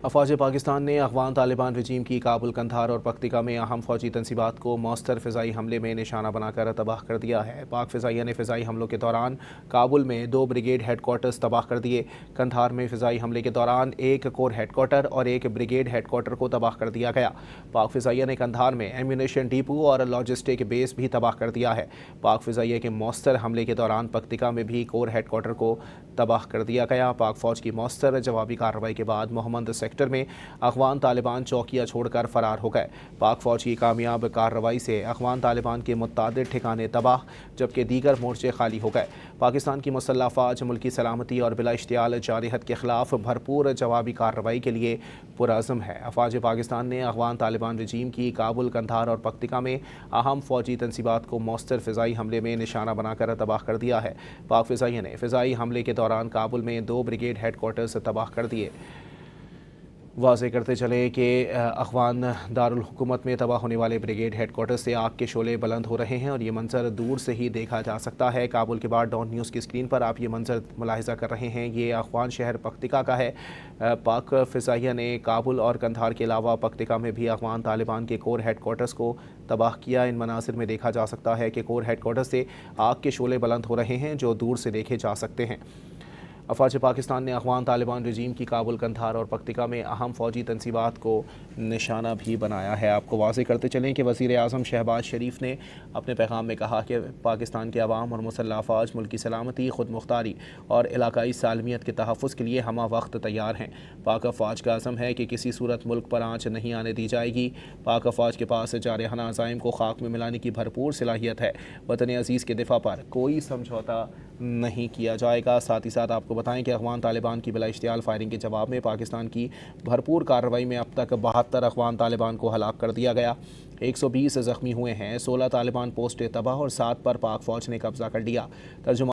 افواج پاکستان نے افغان طالبان رجیم کی کابل، قندھار اور پکتیکا میں اہم فوجی تنصیبات کو مؤثر فضائی حملے میں نشانہ بنا کر تباہ کر دیا ہے۔ پاک فضائیہ نے فضائی حملوں کے دوران کابل میں 2 بریگیڈ ہیڈ کوارٹرز تباہ کر دیے۔ قندھار میں فضائی حملے کے دوران 1 کور ہیڈ کوارٹر اور 1 بریگیڈ ہیڈ کوارٹر کو تباہ کر دیا گیا۔ پاک فضائیہ نے قندھار میں ایمونیشن ڈیپو اور لاجسٹک بیس بھی تباہ کر دیا ہے۔ پاک فضائیہ کے مؤثر حملے کے دوران پکتیکا میں بھی کور ہیڈ کوارٹر کو تباہ کر دیا گیا۔ پاک فوج کی مؤثر جوابی کارروائی کے بعد محمد سیکٹر میں افغان طالبان چوکیاں چھوڑ کر فرار ہو گئے۔ پاک فوج کی کامیاب کارروائی سے افغان طالبان کے متعدد ٹھکانے تباہ جبکہ دیگر مورچے خالی ہو گئے۔ پاکستان کی مسلح افواج ملکی سلامتی اور بلا اشتعال جارحیت کے خلاف بھرپور جوابی کارروائی کے لیے پرعزم ہے۔ افواج پاکستان نے افغان طالبان رجیم کی کابل، قندھار اور پکتیکا میں اہم فوجی تنصیبات کو مؤثر فضائی حملے میں نشانہ بنا کر تباہ کر دیا ہے۔ پاک فضائیہ نے فضائی حملے کے دوران کابل میں 2 بریگیڈ ہیڈ کوارٹرز تباہ کر دیے۔ واضح کرتے چلے کہ افغان دارالحکومت میں تباہ ہونے والے بریگیڈ ہیڈ کوارٹر سے آگ کے شعلے بلند ہو رہے ہیں اور یہ منظر دور سے ہی دیکھا جا سکتا ہے۔ کابل کے بعد ڈان نیوز کی اسکرین پر آپ یہ منظر ملاحظہ کر رہے ہیں، یہ افغان شہر پکتیکا کا ہے۔ پاک فضائیہ نے کابل اور قندھار کے علاوہ پکتیکا میں بھی افغان طالبان کے کور ہیڈ کوارٹرز کو تباہ کیا۔ ان مناظر میں دیکھا جا سکتا ہے کہ کور ہیڈ کوارٹر سے آگ کے شعلے بلند ہو رہے ہیں جو دور سے دیکھے جا سکتے ہیں۔ افواج پاکستان نے افغان طالبان رجیم کی کابل، قندھار اور پکتیکا میں اہم فوجی تنصیبات کو نشانہ بھی بنایا ہے۔ آپ کو واضح کرتے چلیں کہ وزیر اعظم شہباز شریف نے اپنے پیغام میں کہا کہ پاکستان کے عوام اور مسلح افواج ملکی سلامتی، خود مختاری اور علاقائی سالمیت کے تحفظ کے لیے ہمہ وقت تیار ہیں۔ پاک افواج کا عزم ہے کہ کسی صورت ملک پر آنچ نہیں آنے دی جائے گی۔ پاک افواج کے پاس جارحانہ عزائم کو خاک میں ملانے کی بھرپور صلاحیت ہے۔ وطن عزیز کے دفاع پر کوئی سمجھوتہ نہیں کیا جائے گا۔ ساتھ ہی ساتھ آپ کو بتائیں کہ افغان طالبان کی بلا اشتعال فائرنگ کے جواب میں پاکستان کی بھرپور کارروائی میں اب تک 72 افغان طالبان کو ہلاک کر دیا گیا، 120 زخمی ہوئے ہیں، 16 طالبان پوسٹیں تباہ اور 7 پر پاک فوج نے قبضہ کر لیا۔ ترجمہ